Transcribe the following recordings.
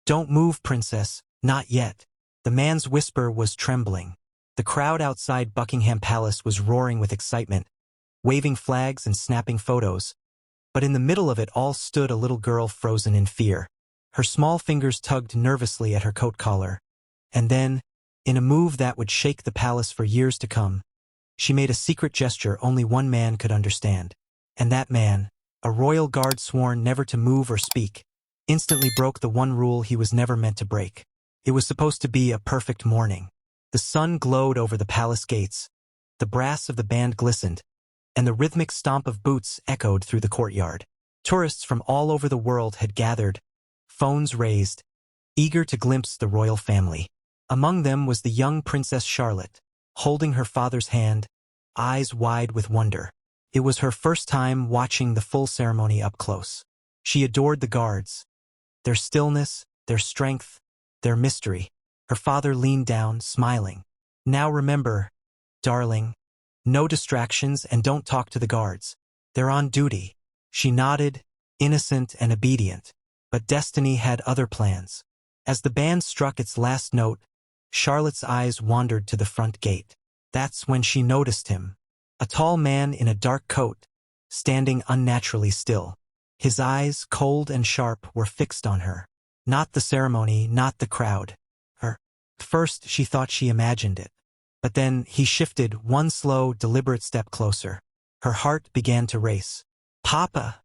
"Don't move, princess, not yet." The man's whisper was trembling. The crowd outside Buckingham Palace was roaring with excitement, waving flags and snapping photos. But in the middle of it all stood a little girl frozen in fear. Her small fingers tugged nervously at her coat collar. And then, in a move that would shake the palace for years to come, she made a secret gesture only one man could understand. And that man, a royal guard sworn never to move or speak, instantly broke the one rule he was never meant to break. It was supposed to be a perfect morning. The sun glowed over the palace gates, the brass of the band glistened, and the rhythmic stomp of boots echoed through the courtyard. Tourists from all over the world had gathered, phones raised, eager to glimpse the royal family. Among them was the young Princess Charlotte, holding her father's hand, eyes wide with wonder. It was her first time watching the full ceremony up close. She adored the guards, their stillness, their strength, their mystery. Her father leaned down, smiling. "Now remember, darling, no distractions and don't talk to the guards. They're on duty." She nodded, innocent and obedient. But destiny had other plans. As the band struck its last note, Charlotte's eyes wandered to the front gate. That's when she noticed him. A tall man in a dark coat, standing unnaturally still. His eyes, cold and sharp, were fixed on her. Not the ceremony, not the crowd. Her. First, she thought she imagined it. But then he shifted one slow, deliberate step closer. Her heart began to race. "Papa,"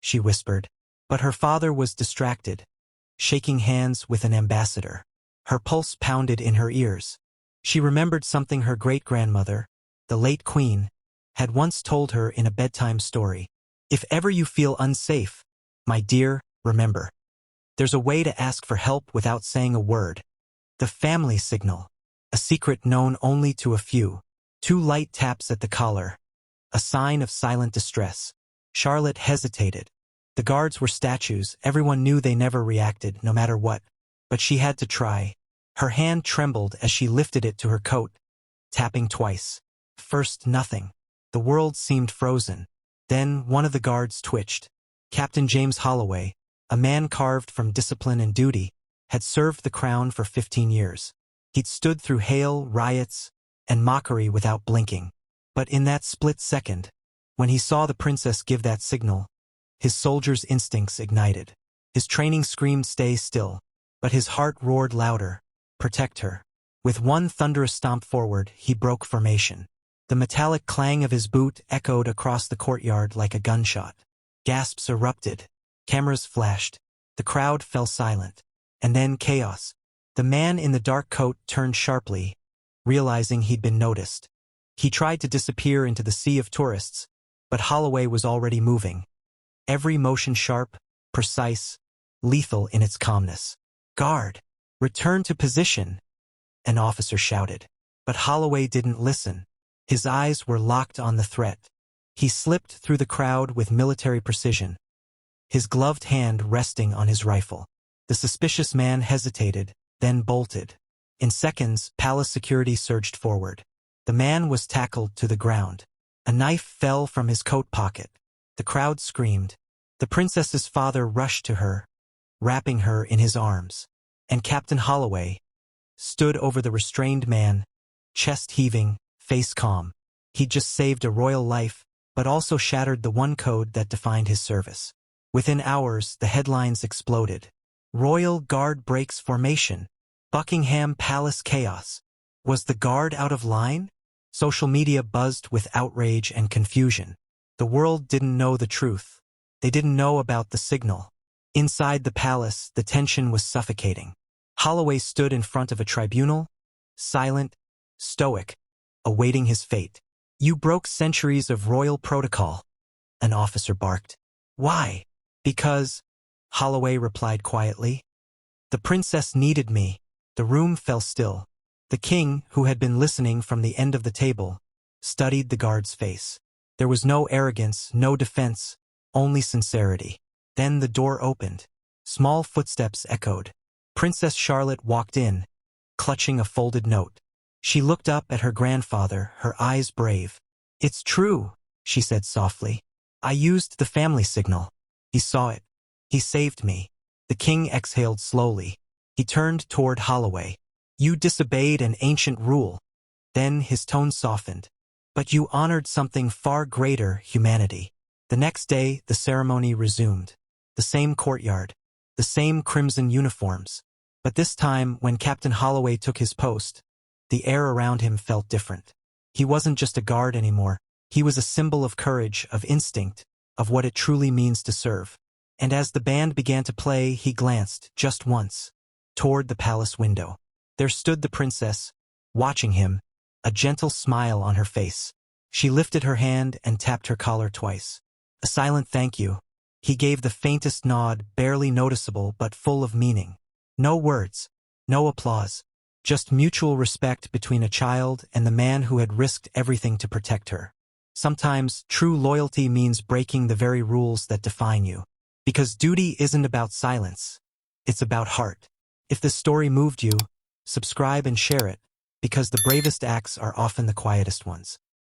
she whispered. But her father was distracted, shaking hands with an ambassador. Her pulse pounded in her ears. She remembered something her great-grandmother, the late queen, had once told her in a bedtime story. "If ever you feel unsafe, my dear, remember. There's a way to ask for help without saying a word. The family signal, a secret known only to a few. 2 light taps at the collar, a sign of silent distress." Charlotte hesitated. The guards were statues, everyone knew they never reacted, no matter what. But she had to try. Her hand trembled as she lifted it to her coat, tapping twice. First, nothing. The world seemed frozen. Then one of the guards twitched. Captain James Holloway, a man carved from discipline and duty, had served the crown for 15 years. He'd stood through hail, riots, and mockery without blinking. But in that split second, when he saw the princess give that signal, his soldier's instincts ignited. His training screamed, "Stay still." But his heart roared louder, "Protect her." With one thunderous stomp forward, he broke formation. The metallic clang of his boot echoed across the courtyard like a gunshot. Gasps erupted. Cameras flashed. The crowd fell silent. And then chaos. The man in the dark coat turned sharply, realizing he'd been noticed. He tried to disappear into the sea of tourists, but Holloway was already moving. Every motion sharp, precise, lethal in its calmness. "Guard! Return to position!" an officer shouted. But Holloway didn't listen. His eyes were locked on the threat. He slipped through the crowd with military precision, his gloved hand resting on his rifle. The suspicious man hesitated, then bolted. In seconds, palace security surged forward. The man was tackled to the ground. A knife fell from his coat pocket. The crowd screamed. The princess's father rushed to her, wrapping her in his arms. And Captain Holloway stood over the restrained man, chest heaving, face calm. He'd just saved a royal life, but also shattered the one code that defined his service. Within hours, the headlines exploded. "Royal Guard breaks formation. Buckingham Palace chaos." Was the guard out of line? Social media buzzed with outrage and confusion. The world didn't know the truth. They didn't know about the signal. Inside the palace, the tension was suffocating. Holloway stood in front of a tribunal, silent, stoic, awaiting his fate. "You broke centuries of royal protocol," an officer barked. "Why?" "Because," Holloway replied quietly, "the princess needed me." The room fell still. The king, who had been listening from the end of the table, studied the guard's face. There was no arrogance, no defense, only sincerity. Then the door opened. Small footsteps echoed. Princess Charlotte walked in, clutching a folded note. She looked up at her grandfather, her eyes brave. "It's true," she said softly. "I used the family signal. He saw it. He saved me." The king exhaled slowly. He turned toward Holloway. You disobeyed an ancient rule. Then his tone softened. But you honored something far greater, humanity. The next day, the ceremony resumed. The same courtyard. The same crimson uniforms. But this time, when Captain Holloway took his post, the air around him felt different. He wasn't just a guard anymore. He was a symbol of courage, of instinct, of what it truly means to serve. And as the band began to play, he glanced, just once, toward the palace window. There stood the princess, watching him, a gentle smile on her face. She lifted her hand and tapped her collar twice. A silent thank you. He gave the faintest nod, barely noticeable but full of meaning. No words, no applause, just mutual respect between a child and the man who had risked everything to protect her. Sometimes, true loyalty means breaking the very rules that define you. Because duty isn't about silence. It's about heart. If this story moved you, subscribe and share it, because the bravest acts are often the quietest ones.